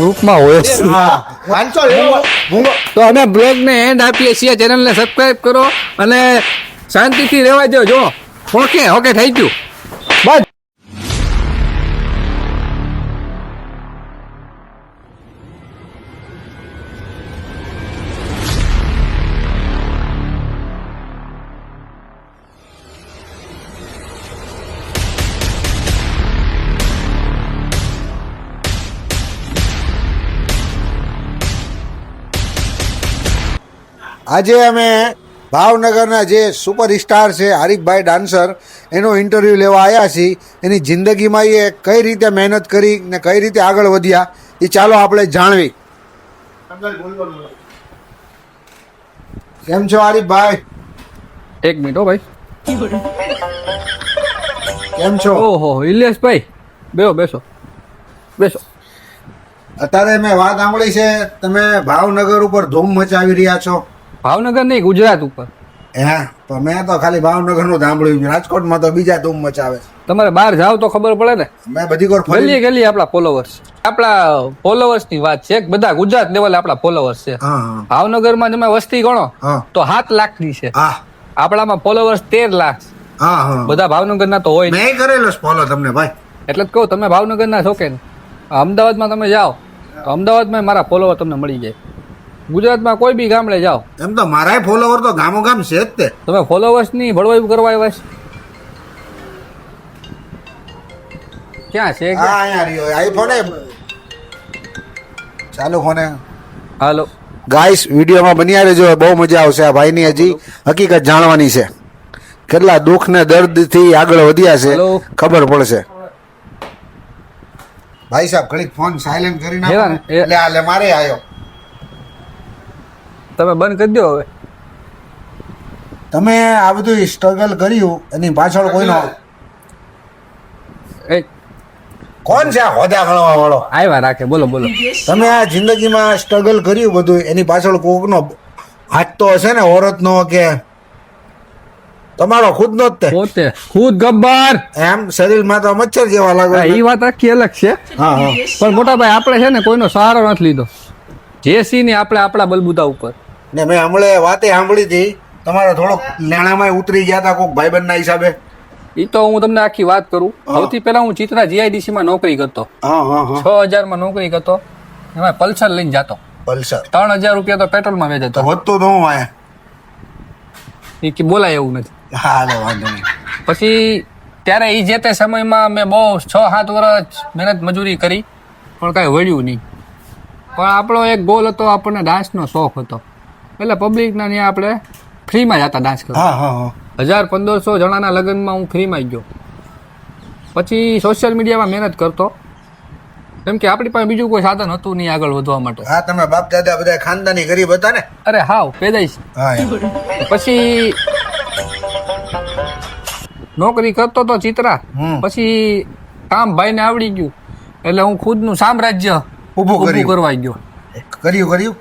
ગ્રુપમાં હોય છે. વાંચો ભૂંગો તો અમે બ્લોગને એન્ડ આપીએ છીએ. ચેનલને સબસ્ક્રાઇબ કરો અને શાંતિથી રહેવા દો. જો ઓકે ઓકે થઈ ગયું બસ. આજે અમે ભાવનગરના જે સુપરસ્ટાર છે હરીફભાઈ ડાન્સર એનો ઇન્ટરવ્યૂ લેવા આવ્યા છીએ. એની જિંદગીમાં એ કઈ રીતે મહેનત કરી ને કઈ રીતે આગળ વધ્યા એ ચાલો આપણે જાણવી. કેમ છો હરીફભાઈ? એક મિનિટ હો ભાઈ. કેમ છો? ઓહો ઇલિયાસભાઈ બેસો બેસો બેસો. અત્યારે મેં વાત સાંભળી છે તમે ભાવનગર ઉપર ધૂમ મચાવી રહ્યા છો. ભાવનગર નહીં, ગુજરાત ઉપર. હે તો મેં તો ખાલી ભાવનગરનું સાંભળ્યું. રાજકોટમાં તો બીજા ધૂમ મચાવે છે. તમારે બહાર જાવ તો ખબર પડે ને. મેં બધી કોર ગલીએ ગલીએ આપણા ફોલોવર્સ ની વાત છે. બધા ગુજરાત લેવલે આપણા ફોલોવર્સ છે. હા હા ભાવનગરમાં તમે વસ્તી ગણો હા તો 7 લાખની છે. હા આપણામાં ફોલોવર્સ 13 લાખ. હા હા બધા ભાવનગરના તો હોય નહીં. મેં કરેલો ફોલો તમને ભાઈ. એટલે જ કહું તમે ભાવનગરના છો કે નહીં. અમદાવાદમાં તમે જાઓ તો અમદાવાદમાં મારા ફોલોવર તમને મળી જાય. ગુજરાતમાં કોઈ બી ગામડે જાઓ એમ તો મારાય ફોલોવર તો ગામો ગામ છે જ તે. તમે ફોલોવર્સ ની ભળવાયું કરવા આવ્યા છે. ક્યાં છે હા અહીંયા રહ્યો આઈફોન ચાલુ ફોને. હાલો ગાઈસ વિડીયોમાં બન્યા રહેજો. બહુ મજા આવશે. આ ભાઈની હજી હકીકત જાણવાની છે. કેટલા દુઃખ ને દર્દથી આગળ વધ્યા છે હેલો. ખબર પડશે. ભાઈ સાહેબ ઘડીક ફોન સાયલેન્ટ કરી નાખો હેરા ને. ને, એટલે આલે મારે આવ્યો. તમે બંધ કરી દો હવે. તમે આ બધું સ્ટ્રગલ કર્યું એની પાછળ કોઈનો એ કોણ છે આ હોદા ગણવા વાળો? આવ્યા રાખે. બોલો બોલો. તમે આ જિંદગીમાં સ્ટ્રગલ કર્યું બધું એની પાછળ કોકનો હાથ તો હશે ને? ઓરતનો કે તમારો ખુદનો જ તે? પોતે ખુદ ગબ્બર. એમ શરીરમાં તો મચ્છર જેવા લાગે. એ વાત આખી અલગ છે. હા હા પણ મોટા ભાઈ આપણે છે ને કોઈનો સહારો નથી લીધો. જે સી ને આપણે આપણા બલબૂતા ઉપર. ને મેં હમણે વાતે સાંભળી હતી તમારે થોડોક લેણામાં ઉતરી ગયા હતા કોક ભાઈબંધના હિસાબે. એ તો હું તમને આખી વાત કરું. સૌથી પહેલા હું ચિત્રા જીઆઈડીસી માં નોકરી કરતો. હા હા હા 6000 માં નોકરી કરતો. એમાં પલ્સર લઈને જતો. પલ્સર 3000 રૂપિયા તો પેટ્રોલમાં વેચતો. તો વધતું તો હું આયા. એ કે બોલાય એવું નથી. હા લે વાંધો નહીં. પછી ત્યારે એ જે તે સમયમાં મેં બહુ 6-7 વર્ષ મહેનત મજૂરી કરી પણ કાંઈ વળ્યું નહીં. પણ આપણો એક ગોલ હતો, આપણને ડાન્સનો શોખ હતો. એટલે પબ્લિકના ત્યાં આપણે ફ્રીમાં જતા ડાન્સ કરવા. હા હા હા 1000-1500 જણાના લગ્નમાં હું ફ્રીમાં ગયો. પછી સોશિયલ મીડિયામાં મહેનત કરતો. કેમ કે આપણી પાસે બીજું કોઈ સાધન હતું નહીં આગળ વધવા માટે. હા તમે બાપ દાદા બધા ખાનદાની ગરીબ હતા ને? અરે હાવ પેદાઈશ. હા એમ. પછી નોકરી કરતો તો ચિત્રા. પછી કામ ભાઈને આવડી ગયું એટલે હું ખુદનું સામ્રાજ્ય ઊભું કર્યું. કરવા ગયો. કર્યું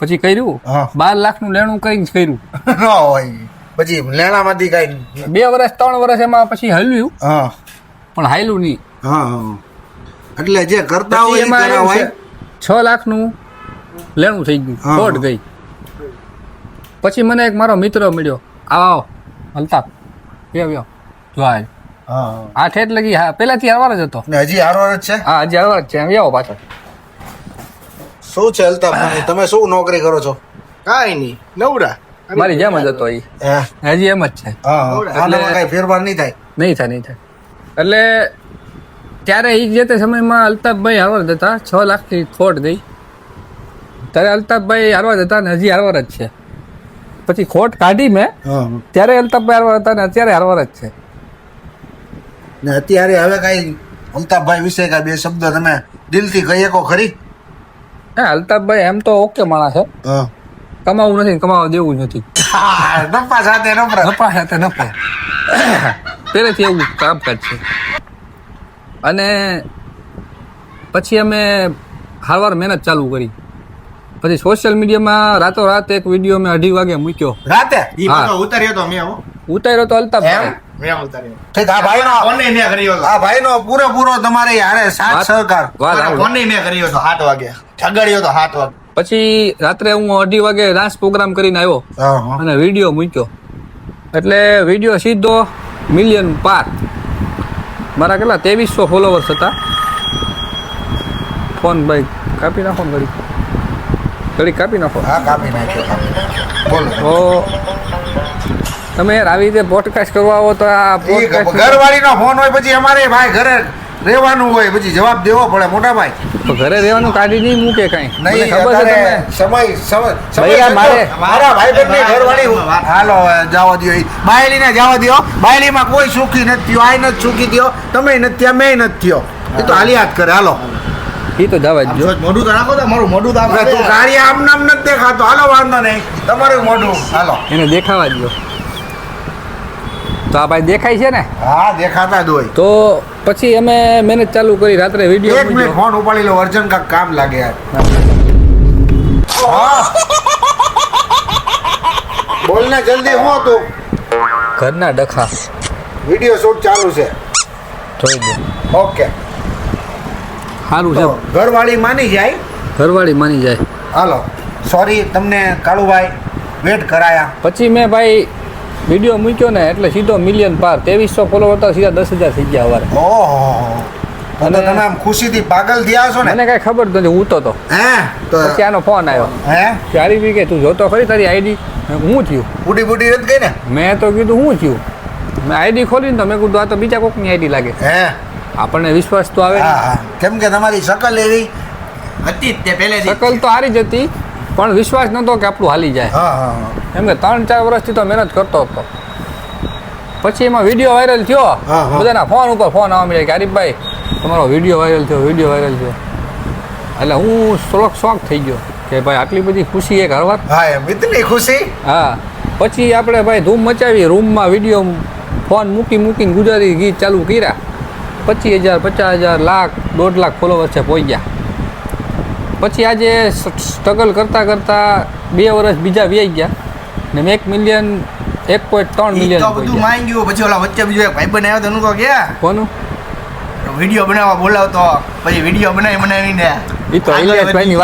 પછી કર્યું હા. 12 લાખનું લેણું કરીને કર્યું. ન હોય પછી લેણામાંથી કઈ 2 વર્ષ 3 વર્ષ એમાં પછી હલ્યું હા પણ હાલ્યું નહીં. હા હા એટલે જે કરતા પછી હોય એ એમાં એવું કરાવાય. છે, 6 લાખનું લેણું થઈ ગયું. હા. ખોટ ગઈ. પછી મને એક મારો મિત્ર મળ્યો. આવો અલ્તાફ વ્યો જો આ હા આ ઠેઠ લગી. હા પેલાથી હારવાર જ હતો. ને હજી હારવાર જ છે. હા હજી હારવાર જ છે. એમ આવો પાછળ. શું છે અલ્તાફ? તમે શું નોકરી કરો છો? કાંઈ નહીં નવરા. મારી જેમ જ હતો એ. હે હજી એમ જ છે. હા આનામાં કઈ ફેરફાર નહીં થાય. નહીં થાય એટલે ત્યારે એ જે તે સમયમાં અલ્તાફભાઈ હારવાર જ હતા. 6 લાખની ખોટ ગઈ ત્યારે અલ્તાફભાઈ હારવાર હતા ને હજી હારવાર જ છે. પછી ખોટ કાઢી મેં હા ત્યારે અલ્તાફભાઈ હારવાર હતા ને અત્યારે હારવાર જ છે. ને અત્યારે હવે કઈ અલ્તાફભાઈ વિશે કઈ 2 શબ્દ તમે દિલથી કહી શકો ખરી? હા અલ્તાફભાઈ એમ તો ઓકે માણસ છે. હા કમાવું નથી કમાવા દેવું નથી. નફા સાથે નફરત. નફા સાથે નફા પહેલેથી એવું કામકાજ છે. અને પછી અમે હારવાર મહેનત ચાલુ કરી. પછી સોશિયલ મીડિયામાં રાતોરાત એક વિડીયો મેં 2:30 વાગે મૂક્યો. રાતે ઈ પાછો ઉતાર્યો તો મેં હો. ઉતાર્યો તો અલ્તાફભાઈ. મેં ઉતાર્યો ઠીક આ ભાઈનો ફોન મેં કર્યો હતો આ ભાઈનો પૂરેપૂરો તમારે યારે સાથ સહકાર વાત આવી. ફોન મેં કર્યો હતો 7 વાગે ઠગાડ્યો હતો 7 વાગે પછી રાત્રે હું 2:30 વાગે ડાન્સ પ્રોગ્રામ કરીને આવ્યો હા, હા. અને વિડીયો મૂક્યો એટલે વિડીયો સીધો મિલિયન પાર. મારા કેટલા 2300 ફોલોવર્સ હતા. ફોન ભાઈ કાપી નાખો ને ઘડી કાપી નાખો. હા કાપી નાખ્યો બોલો તો તમે યાર આવી રીતે પોડકાસ્ટ કરવા આવો તો આ પોડકાસ્ટ ઘરવાળીનો ફોન હોય પછી અમારે ભાઈ ઘરે રહેવાનું હોય પછી જવાબ દેવો પડે મોટા ભાઈ ઘરે રહેવાનું કાઢી નહીં મૂકે કાંઈ. મને નહીં ખબર છે અત્યારે તમે સમય મારે- મારા ભાઈબંધની ઘરવાળી હાલો હવે જવા દ્યો બાયલીને જવા દ્યો બાયલીમાં કોઈ સુખી નથી થયો આય નથી સુખી થયો તમે નથી થયા મેં નથી થયો એ તો હાલિયાત કરે હાલો એ તો જવા જ જો. મોઢું તો રાખો તો મારું મોઢું તો હવે તું ગાડી આમ નામ નથી દેખાતો હાલો વાંધો નહીં તમારું મોઢું હાલો એને દેખાવા જ દો. તો આ ભાઈ દેખાય છે ને હા દેખાતા જ હોય તો પછી અમે મહેનત ચાલુ કરી રાત્રે વિડીયો એક મિનિટ ફોન ઉપાડી લો અર્જન્ટ કાંઈક કામ લાગે યાર હા બોલ ને જલ્દી હું તું ઘરના ડખા વિડિયો શૂટ ચાલુ છે જોઈ દો. ઓકે સારું છે. તો ઘરવાળી માની જાય ઘરવાળી માની જાય. હાલો સોરી તમને કાળુભાઈ વેટ કરાયા પછી મેં ભાઈ વિડીયો મૂક્યો ને એટલે સીધો મિલિયન પાર 2300 ફોલોવર હતા સીધા 10,000 થઈ ગયા સવારે. ઓહો તો અને- તમે આમ ખુશીથી પાગલ થયા છો ને મને કાંઈ ખબર નથી હું તો હે તો પછી આનો ફોન આવ્યો હે ચારી બી કે તું જોતો ખરી તારી આઈડી. હું થયું બુડી બુડી નથી ગઈ ને મેં તો કીધું હું થયું મેં આઈડી ખોલીને તો મેં કીધું આ તો બીજા કોકની આઈડી લાગે. હે આપણને વિશ્વાસ તો આવે ને. હા હા કેમ કે તમારી શકલ એવી હતી જ તે પહેલેથી શકલ તો હારી જ હતી પણ વિશ્વાસ નહોતો કે આપણું હાલી જાય. હા હા હા. કેમ કે 3-4 વર્ષથી તો મહેનત કરતો હતો. પછી એમાં વિડીયો વાયરલ થયો હા, હા. બધાના ફોન ઉપર ફોન આવવા મળ્યા કે આરીફભાઈ તમારો વિડીયો વાયરલ થયો એટલે હું થોડોક શોખ થઈ ગયો કે ભાઈ આટલી બધી ખુશી એક હરવાર. હા એમ એટલી ખુશી હા પછી આપણે ભાઈ ધૂમ મચાવી રૂમમાં વિડીયો ફોન મૂકીને ગુજરાતી ગીત ચાલુ કર્યા. 25,000 50,000 લાખ 1.5 લાખ ફોલોવર છે પહોંચ્યા. પછી આજે સ્ટ્રગલ કરતાં 2 વર્ષ બીજા વ્યાઈ ગયા ને મેં 1 મિલિયન 1.3 મિલિયન તો બધું માઈ ગયું પછી ઓલા વચ્ચે બીજો એક ભાઈબંધ આવ્યો તો એનું તો ગયા કોનું વિડીયો બનાવવા બોલાવતો પછી વિડીયો બનાવીને એ તો ઇલિયાસભાઈની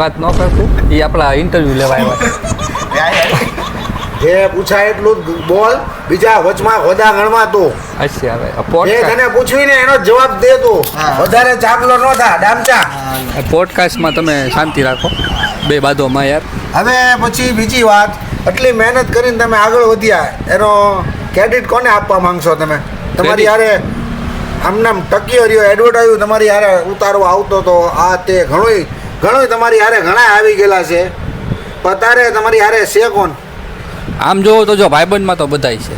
વાત ન કરતું એ આપણા ઇન્ટરવ્યૂ લેવા આવ્યા. જે પૂછાય એટલું જ બોલ બીજા વચમાં હોદા ગણવા તું હશે હવે જે પોડકાસ્ટ તને પૂછવીને એનો જવાબ દે તું હા. વધારે ચાકલો ન થા ડામચા પોડકાસ્ટમાં તમે શાંતિ રાખો બે બાજુમાં યાર. હવે પછી બીજી વાત આટલી મહેનત કરીને તમે આગળ વધ્યા એનો ક્રેડિટ કોને આપવા માંગશો તમે તમારી યારે આમનામ ટકી રહ્યો એડવર્ટાઈઝ તમારી યારે ઉતારવા આવતો તો આ તે ઘણું તમારી યારે ઘણા આવી ગયેલા છે પણ તારે તમારી યારે છે કોણ આમ જોવો તો જો ભાઈબંધમાં તો બધાય છે.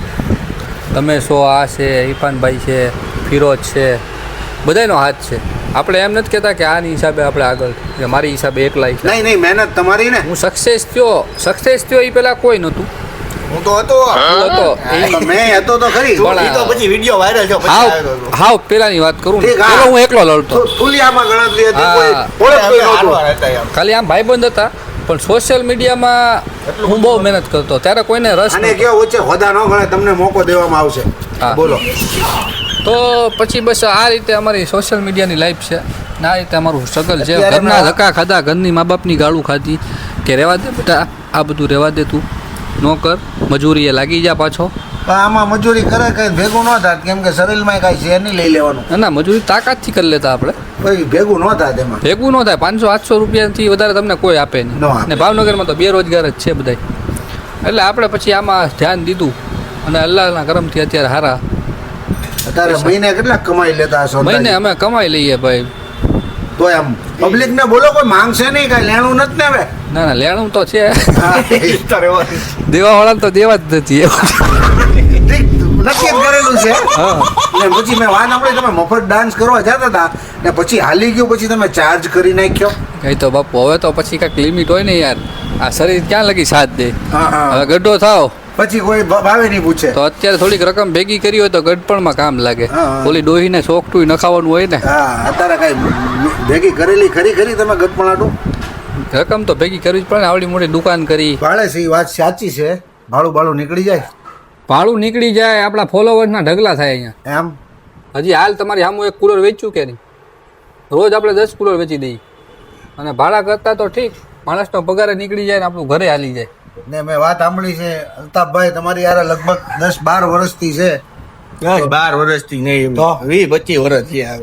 તમે છો આ છે ઇરફાનભાઈ છે ફિરોજ છે બધાયનો હાથ છે. આપણે એમ નથી કહેતા કે આની હિસાબે આપણે આગળ કે મારી હિસાબે એકલા છે. નહીં મહેનત તમારી ને હું સક્સેસ થયો એ પહેલાં કોઈ નહોતું. હું તો હતો હું હતો તો મેં હતો તો ખરી પણ ઈ તો પછી વિડીયો વાયરલ થયો પછી આવ્યો હતો. હાવ પહેલાંની વાત કરું ને ઠીક, હા. પેલો હું એકલો લડતો. ફુલિયામાં ગણતરી હતી હા. કોઈ ઓળખતું નહોતું હારવાર હતા એમ. ખાલી આમ ભાઈબંધ હતા પણ સોશિયલ મીડિયામાં હું બહુ મહેનત કરતો ત્યારે કોઈને રસ અને નહોતો. કેવો વચ્ચે હોદા ન ગણે તમને મોકો દેવામાં આવશે હા. બોલો તો પછી બસ આ રીતે અમારી સોશિયલ મીડિયાની લાઈફ છે ને આ રીતે અમારું સ્ટ્રગલ છે. અત્યારે ઘરના મેં- ધક્કા ખાધા ઘરની મા બાપની ગાળું ખાધી કે રહેવા દે બેટા આ બધું રહેવા દે તું ન કર મજૂરીએ લાગી જા પાછો. પણ આમાં મજૂરી કરે કઈ ભેગું ન થાય કેમ કે શરીરમાં કાંઈ છે નહીં લઈ લેવાનું ના મજૂરી તાકાતથી કરી લેતા આપણે પછી ભેગું ન થાય તેમાં ભેગું ન થાય 500-800 રૂપિયાથી વધારે તમને કોઈ આપે ન નહીં આપે. ને ભાવનગરમાં તો બેરોજગાર જ છે બધાય. એટલે આપણે પછી આમાં ધ્યાન દીધું અને અલ્લાહના કરમથી અત્યારે સારા અત્યારે મહિને કેટલા કમાઈ લેતા હશો મહિને અમે કમાઈ લઈએ ભાઈ. તો એમ પબ્લિક ને બોલો કોઈ માંગશે નહીં કાંઈ લેણું નથી ને હવે ના લેણું તો છે હા, ઈ તો રહેવાનું. દેવાવાળાને તો દેવા જ નથી એવું. ઠીક, નક્કી જ કરેલું છે હા ને પછી મેં વાત સાંભળી તમે મફત ડાન્સ કરવા જતા હતા ને પછી હાલી ગયું પછી તમે ચાર્જ કરી નાખ્યો કઈ તો બાપુ હવે તો પછી કાંઈક લિમિટ હોય ને યાર. આ શરીર ક્યાં લગી સાથ દે. હા હા હવે ગઢો થાવ પછી કોઈ ભાવે નહીં પૂછે તો અત્યારે થોડીક રકમ ભેગી કરી હોય તો ગઢપણમાં કામ લાગે. હા. ઓલી ડોહીને શોખટું નખાવાનું હોય ને હા અત્યારે કાંઈ ભેગી કરેલી ખરી તમે ગટપણાટું રકમ તો ભેગી કરવી જ પડે ને. આવડી મોટી દુકાન કરી ભાડે છે એ વાત સાચી છે ભાડું નીકળી જાય ભાડું નીકળી જાય, આપણા ફોલોવર્સના ઢગલા થાય અહીંયા. એમ હજી હાલ તમારી સામું એક કુલર વેચ્યું કે નહીં? રોજ આપણે 10 કુલર વેચી દઈએ, અને ભાડા કરતા તો ઠીક, માણસનો પગારે નીકળી જાય ને આપણું ઘરે હાલી જાય. ને મેં વાત સાંભળી છે અલ્તાફભાઈ તમારી યાર લગભગ 10-12 વર્ષથી છે. 12 વર્ષથી નહીં, તો? 20-25 વર્ષ થયા.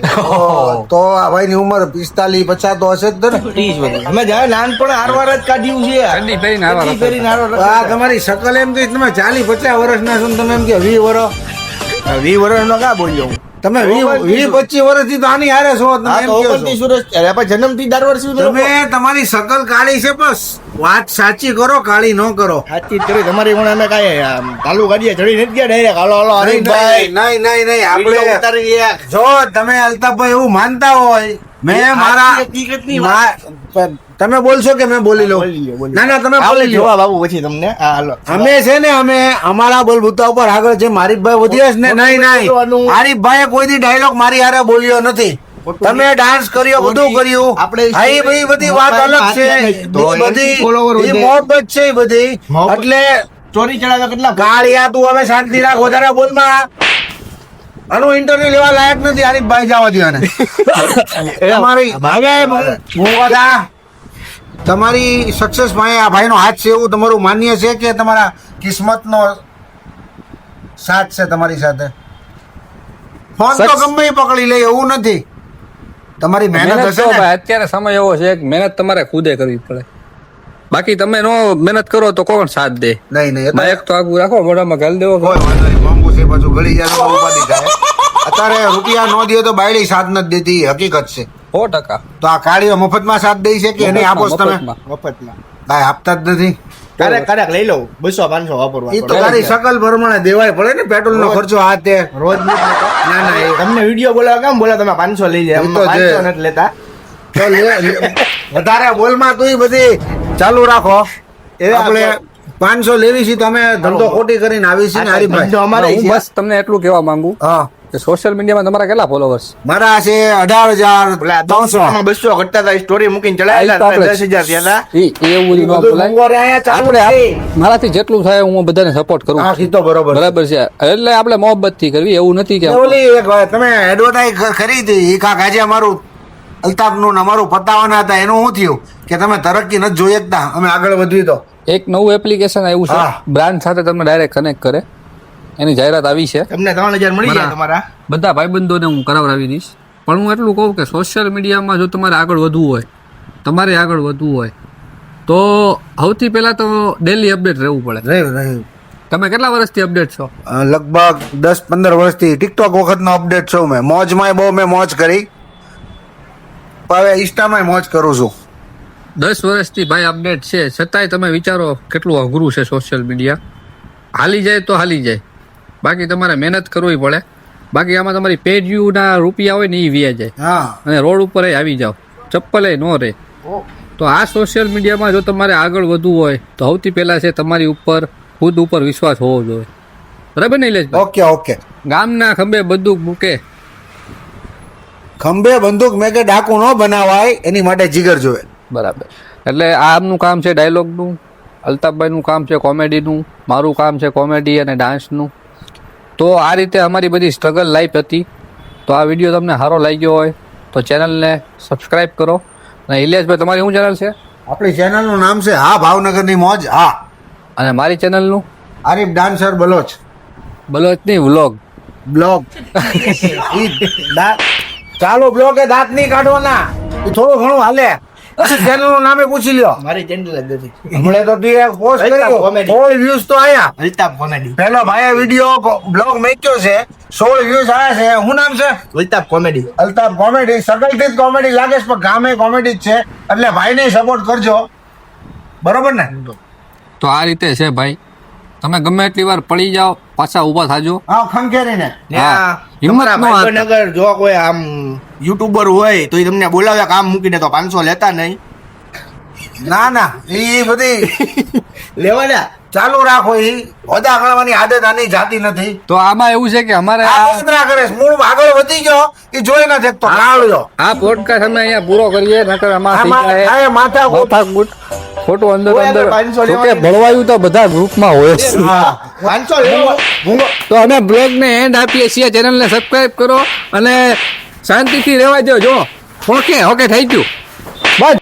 તો આ ભાઈની ઉંમર 45-50 તો હશે જ ને? 30 વર્ષ. અમે જાય નાનપણ હારવાર જ કાઢ્યું છે. ઠંડી પહેરીને આવા ઠંડી પહેરીને હારવાર આ તમારી શકલ એમ કહીશ તમે 40-50 વર્ષના છો ને તમે એમ કે 20 વર્ષ 20 વર્ષનો કા બોલ્યો હું? તમે 20-25 વર્ષથી તો આની હારે છો તમે આ એમ તો કહો છો. 29 વર્ષ અરે પણ જન્મથી 10 વર્ષ સુધી તમે તમારી શકલ કાળી છે બસ વાત સાચી કરો, કાળી ન કરો. સાચી જ કરી તમારી પણ અમે કાંઈ આમ ચાલુ ગાડીએ ચડી નથી ગયા ડાયરેક્ટ હાલો હાલો હરીફભાઈ નહીં આપણે આપણે ઉતારી રહ્યા. જો તમે અલ્તાફભાઈ એવું માનતા હોય મેં મારા હકીકતની તમે બોલશો કે મેં બોલી લઉં? બોલી લ્યો, બોલી ના ના તમે આપણે બોલી લો. જવાબ આપું પછી તમને આ હાલો અમે છે ને અમે અમારા બોલબુતા ઉપર આગળ જે મારીફભાઈ વધ્યા છે ને નહીં મારીફભાઈએ કોઈ દી ડાયલોગ મારી હારે બોલ્યો નથી. તમે ડાન્સ કર્યો, બધું કર્યું. આપણે હા, એ ભાઈ બધી વાત અલગ છે. તો એ બધી follower એ વધે. મોહબ્બત છે એ બધી. મોહબ્બત. એટલે ચોરી ચડાવ્યા કેટલા કાળિયા તું હવે શાંતિ રાખ, વધારે બોલમાં. આનું ઇન્ટરવ્યુ લેવા લાયક નથી. આરીફભાઈ જવા દો આને. તમારી હવે હું બધા તમારી સક્સેસ માં આ ભાઈનો હાથ છે એવું તમારું માન્ય છે કે તમારા કિસ્મતનો સાથ છે તમારી સાથે? ફોન તો ગમે એ પકડી લે એવું નથી. તમારી મહેનત મહેનત હશે તો ને. ભાઈ અત્યારે સમય એવો છે કે મહેનત તમારે ખુદે કરવી પડે. બાકી તમે નો મહેનત કરો તો કોણ સાથ દે? નહીં નહીં એક તો આગું રાખો, મોઢામાં ગાલ દેવો. કોઈ વાંધો નહીં. મોંઘું છે પાછું ગળી જાય તો ઉપાધિ થાય. અત્યારે રૂપિયા નો દે તો બાયડી સાથ નથી દેતી, હકીકત છે. 100%. તો આ કાળીઓ મફતમાં સાથ દે છે કે એને આપો છો તમે? મફતમાં. મફતમાં કાંઈ આપતા જ નથી. ક્યારેક લઈ લઉં 200-500 વાપરવા એ તો તારી શકલ પ્રમાણે દેવાય પડે ને, પેટ્રોલ નો ખર્ચો આ તે. રોજ ના ના એ તમને વિડીયો બોલાવા કેમ બોલા તમે 500 લઈ જાય એ તો છે. 500 નથી લેતા તો વધારે બોલમાં તું બધી ચાલુ રાખો. એ આપણે 500 લેવી છે તો અમે ધંધો ખોટી કરીને આવી છીએ ને હરીભાઈ. ધંધો અમારે હું છે. બસ તમને એટલું કહેવા માંગુ હા કે સોશિયલ મીડિયામાં તમારા કેટલા ફોલોવર્સ? મારા છે 18,300. આમાં 200 ઘટતા હતા સ્ટોરી મૂકીને ચડાયેલા આ તો આપણે 10,000 થયા હતા એવું બધું ન બોલાય. મોંઘવારી અહીંયા ચાલુ આપણે છે. મારાથી જેટલું થાય હું બધાને સપોર્ટ કરું. હા ઈ તો બરોબર છે. બરાબર છે, એટલે આપણે મોહબ્બત થી કરવી, એવું નથી કે ઓલી એક તમે એડવર્ટાઈઝ કરી હતી એ કાંક આજે અમારું અલ્તાફનું ને અમારું પતાવવાના હતા, એનું શું થયું કે તમે તરક્કી નથી જોઈ શકતા? અમે આગળ વધવી તો એક નવું એપ્લિકેશન આવ્યું છે, હા. બ્રાન્ડ સાથે તમને ડાયરેક્ટ કનેક્ટ કરે, એની જાહેરાત આવી છે. તમને 3,000 મળી જાય તમારા બધા ભાઈબંધોને હું કરાવડાવી દઈશ. પણ હું એટલું કહું કે સોશિયલ મીડિયામાં જો તમારે આગળ વધવું હોય, તમારે આગળ વધવું હોય તો સૌથી પહેલાં તો ડેલી અપડેટ રહેવું પડે. રહ્યું તમે કેટલા વર્ષથી અપડેટ છો? લગભગ 10-15 વર્ષથી ટિકટોક વખતનો અપડેટ છું મેં. મોજમાં બહુ મેં મોજ કરી, પણ હવે ઇન્સ્ટામાં મોજ કરું છું. 10 વર્ષથી ભાઈ અપડેટ છે, છતાંય તમે વિચારો કેટલું અઘરું છે સોશિયલ મીડિયા. હાલી જાય તો હાલી જાય, બાકી તમારે મહેનત કરવી પડે. બાકી આમાં તમારી પેજ વ્યૂના રૂપિયા હોય ને એ વ્યા જાય, હા અને રોડ ઉપર આવી જાઓ, ચપ્પલે ન રહે. તો આ સોશિયલ મીડિયામાં જો તમારે આગળ વધવું હોય તો સૌથી પહેલાં છે તમારી ઉપર ખુદ ઉપર વિશ્વાસ હોવો જોઈએ. બરાબર ને ઇલેશભાઈ? Okay okay. ગામના ખંભે બંદૂક મૂકે, ખંભે બંદૂક મેં કે ડાકુ ન બનાવાય, એની માટે જીગર જોવે. બરાબર. એટલે આ આમનું કામ છે ડાયલોગનું, અલ્તાફભાઈનું કામ છે કોમેડીનું, મારું કામ છે કોમેડી અને ડાન્સનું. તો આ રીતે અમારી બધી સ્ટ્રગલ લાઈફ હતી. તો આ વિડીયો તમને સારો લાગ્યો હોય તો ચેનલને સબસ્ક્રાઈબ કરો. અને ઇલિયાસભાઈ તમારી શું ચેનલ છે? આપણી ચેનલનું નામ છે હા ભાવનગરની મોજ. હા અને મારી ચેનલનું આરીફ ડાન્સર બલોચ બલોચની વ્લોગ. બ્લોગ. ચાલો બ્લોગ એ દાંત નહીં કાઢવાના, એ થોડું ઘણું હાલે. ચેનલ નું નામે પૂછી લ્યો. મારી ચેનલ જ નથી હમણે તો તું એક પોસ્ટ અલ્તાફ કર્યો, comedy. 16 વ્યૂઝ તો આયા. અલ્તાફ કોમેડી પેલો ભાઈએ વિડિયો બ્લોગ મેક્યો છે, 16 વ્યૂઝ આયા છે. શું નામ છે? Altaf comedy Altaf comedy. સગલથી જ કોમેડી લાગે છે, પણ ગામે કોમેડી જ છે. એટલે ભાઈને સપોર્ટ કરજો, બરોબર ને? તો આ રીતે છે ભાઈ, તમે ગમે એટલી વાર પડી જાઓ પાછા ઊભા થાજો. હા ખંખેરીને. હા. હિંમત ન હારતા. નગર જો કોઈ આમ યુટ્યુબર હોય તો એ તમને બોલાવે કામ મૂકીને તો 500 લેતા નહીં. ના ના એ બધી લેવા દે ચાલુ રાખો. એ હોદા ગણવાની આદત આની જાતી નથી. તો આમાં એવું છે કે અમારે આ પોતરા કરે છે, મૂળ આગળ વધી ગયો એ જોઈ નથી શકતો. કાળ્યો આ પોડકાસ્ટ અમે અહીંયા પૂરો કરીએ, નકર આમાં થઈ જાય આમાં માથા માથાકૂટ. ખોટું અંદર હોય અંદર આપણે 500 જોકે લેવાની. ભળવાયું તો બધા ગ્રુપમાં હોય જ. હા 500 લેવો ભૂંગો તો અમે બ્લોગને એન્ડ આપીએ છીએ, ચેનલને સબસ્ક્રાઇબ કરો અને શાંતિથી રહેવા દો. જો ઓકે થઈ ગયું બસ.